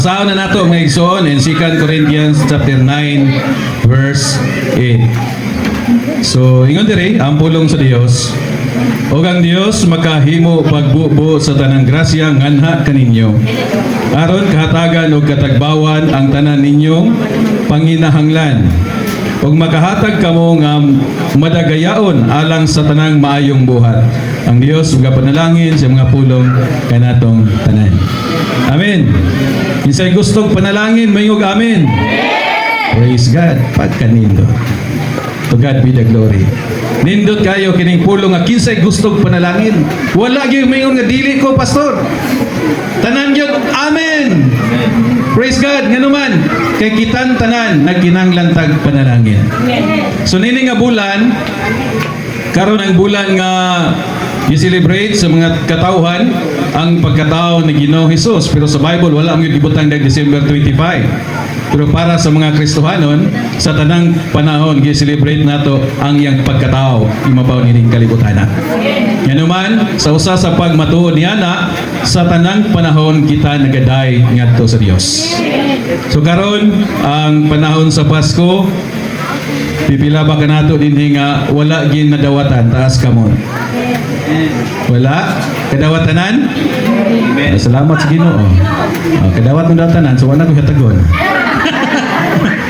Saan na nato mga igsoon in 2 Corinthians chapter 9 verse 8. So, ingon diri ang pulong sa Dios. O ang Dios makahimo pagbubo sa tanang grasya nganha kaninyo. Aron kahatagan og katagbawan ang tanan ninyong panginahanglan. Ug makahatag kamo nga madagayaon alang sa tanang maayong buhat. Ang Dios magapanalangin sa mga pulong kanatong tanan. Amen. Kinsay gustong panalangin, mayong amen. Praise God. Pagkanindo. To God be the glory. Nindot kayo kining pulong nga kinsay gustong panalangin. Wala gyud mayon nga dili ko, pastor. Tanan gyud amen. Praise God. Nganuman kay kitan tanan nagkinahanglan panalangin. So nini nga bulan karon ang bulan nga i-celebrate sa mga katauhan ang pagkatao ni Ginoong Hesus, pero sa Bible wala ang gibutang dag December 25. Pero para sa mga Kristohanon sa tanang panahon gi-celebrate nato ang iyang pagkatao imabaw nining kalibutan. Nganuman sa usa sa pagmatuod niana sa tanang panahon kita nagaday ngadto sa Dios. So karon ang panahon sa Pasko pipila ba kanato dinhi nga wala gin nadawatan taas kamon. Wala kadawatanan. Salamat sa Ginoo. Kadawat ng dawatanan so wala ko hatagon.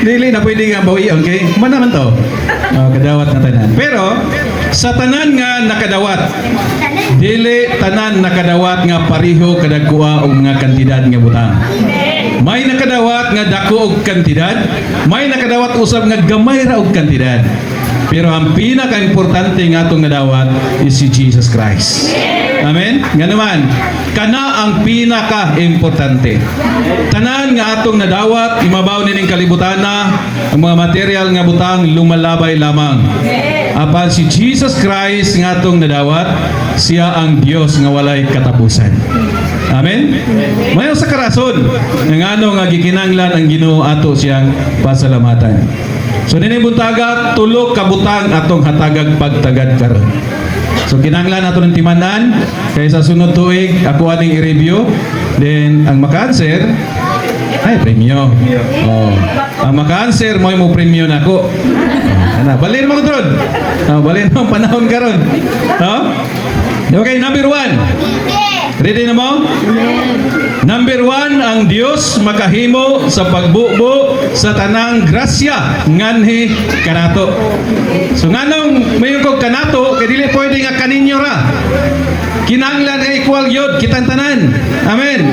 Dili na pwede nga bawi, okay? Man naman to. Kadawat na tanan. Pero sa tanan nga nakadawat, dili tanan nakadawat nga pariho kadagkua og mga kantidad nga butang. May nakadawat nga dako og kantidad, may nakadawat usab nga gamay ra og kantidad. Pero ang pinaka-importante nga atong nadawat is si Jesus Christ. Amen? Nga naman, kana ang pinaka-importante. Tanan nga atong nadawat, imabaw nining kalibutana, ang mga material nga butang lumalabay lamang. Apan si Jesus Christ nga atong nadawat, siya ang Dios nga walay katapusan. Amen? Mayo sa karason, nga ano nga gikinanglan ang Ginoo ato siyang pasalamatan. So nini buntaga tulo ka butang atong hatagag pagtagad karon. So kinahanglan nato ng timanan kay sa sunod tuig ako aning i-review. Then ang maka-answer ay premyo. Ang maka-answer mo premyo nako. Ana, balin mo gud. Balin mo panahon karon. Okay, number 1. Ready na mo? Number 1, ang Dios makahimo sa pagbubo sa tanang grasya nganhi kanato. So nganong mayon kog kanato kay dili pwede nga kaninyo ra. Kinahanglan equal yod kitang tanan. Amen.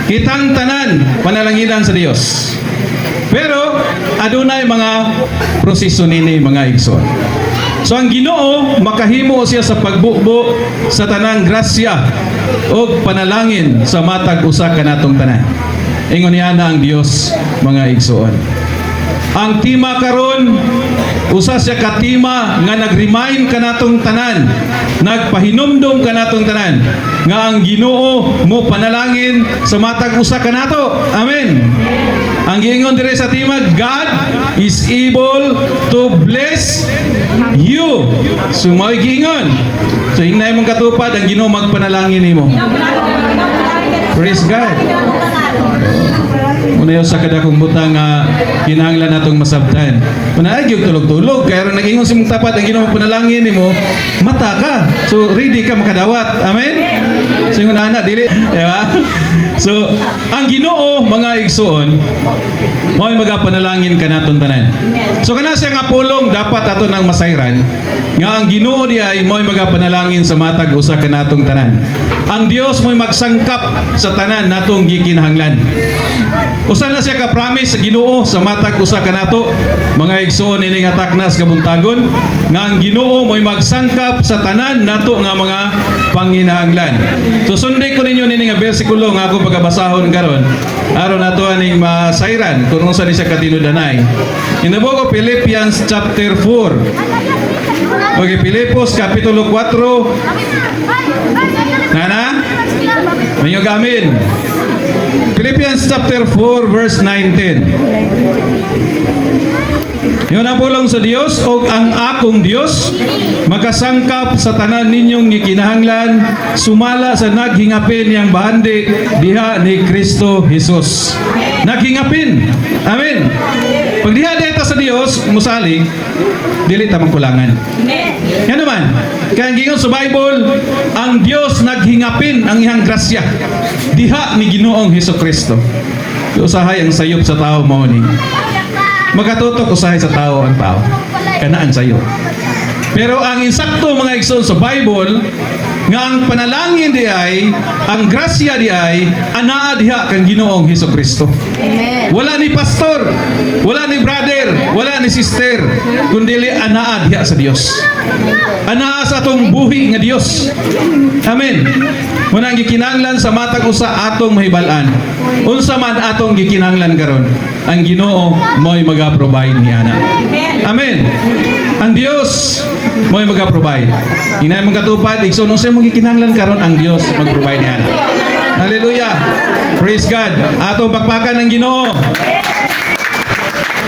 Kitang tanan panalanginan sa Dios. Pero adunay mga proseso nini mga igsoon. So ang Ginoo makahimo siya sa pagbubo sa tanang grasya o panalangin sa matag usa kanatong tanan. Ingon niya na ang Dios mga igsoon. Ang tima karon usa siya ka tima nga nag-remind kanatong tanan, nagpahinumdom kanatong tanan nga ang Ginoo mo panalangin sa matag usa kanato. Amen. Ang giingon dire sa tima, God is able to bless you. So may giingon. So hinay mong katupad ang Ginoo magpanalangin nimo. Praise God. Muna yung sa kadakong butang nga kinahanglan natong masabtan. Muna ay yung tulog-tulog. Kaya rin nag-ingon si mong tapat ang Ginoo panalangin nimo, mata ka. So ready ka makadawat. Amen? So yung anak, dili. Diba? So ang Ginoo mga igsoon, mo'y magapanalangin ka naton tanan. So kana siya nga pulong dapat ato nang masayran nga ang Ginoo di ay mo'y magapanalangin sa matag usa kanatong tanan. Ang Dios mo'y magsangkap sa tanan natong gikinahanglan. Usa na siya ka-promise sa Ginoo sa matag usa kanato mga igsoon ining ataknas kabuntagon nga ang Ginoo mo'y magsangkap sa tanan nato nga mga panginahanglan. So sunday ko ninyo nini nga bersikulo nga ako pagabasahon karon aron nato aning masayran kung unsa ni siya katinudanay. In the book of Philippians chapter 4. Okay, Pilipos kapitulo 4. Nana? Mayo gamin. Philippians chapter 4 verse 19. Yun ang pulong sa Dios o ang akong Dios makasangkap sa tanan ninyong gikinahanglan sumala sa naghingapin yang bahandi diha ni Kristo Jesus. Naghingapin. Amen. Pag diha dito sa Dios musalig dili ta mangkulangan. Yan naman. Kaya gingon sa Bible, ang Dios naghingapin ang iyang grasya diha ni Ginoong Hesukristo. Usahay ang sayop sa tao mao ni. Magatutok usahay sa tao ang tao. Kanaan sayo. Pero ang insakto mga igsoon sa Bible, nga ang panalangin di ay, ang grasya di ay, anaa diha kang Ginoong Hesukristo. Wala ni pastor, wala ni brother, wala ni sister, kundi anaa diha sa Dios. Anaa sa atong buhi nga Dios. Amen. Muna ang gikinanglan sa matag usa atong mahibal-an. Unsa man atong gikinanglan karon, ang Ginoo mo'y maga-provide niana. Amen. Ang Dios mo'y maga-provide. Inay magkatupad, igsoon unsa mong gikinanglan karon, ang Dios mag-provide niana. Hallelujah. Praise God. Atong pakpakan ng Ginoo.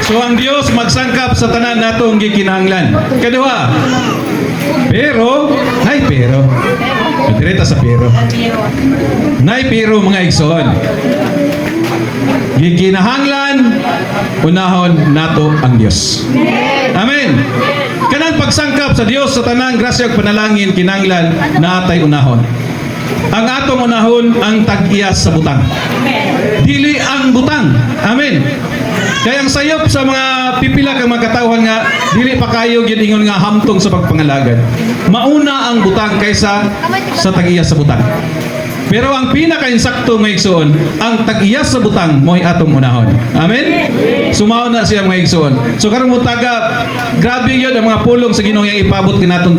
So ang Dios magsangkap sa tanan natong gikinahanglan. Kaduha. Pero. Direta sa pero. Nay pero mga igsoon. Gikinahanglan unahon nato ang Dios. Amen. Kanang pagsangkap sa Dios sa tanang grasya ug panalangin kinahanglan naatay unahon. Ang atong unahon ang tag-iyas sa butang. Dili ang butang. Amen. Kaya ang sayop sa mga pipila kang mga katawhan nga dili pa kayo gyud ingon nga hamtong sa pagpangalagad. Mauna ang butang kaysa sa tag-iyas sa butang. Pero ang pinaka-insakto nga igsoon, ang tag-iyas sa butang mo'y atong unahon. Amen? Sumaon na siya mga igsoon. So karong mutaga, grabe yun ang mga pulong sa Ginoo yang ipabot kinaton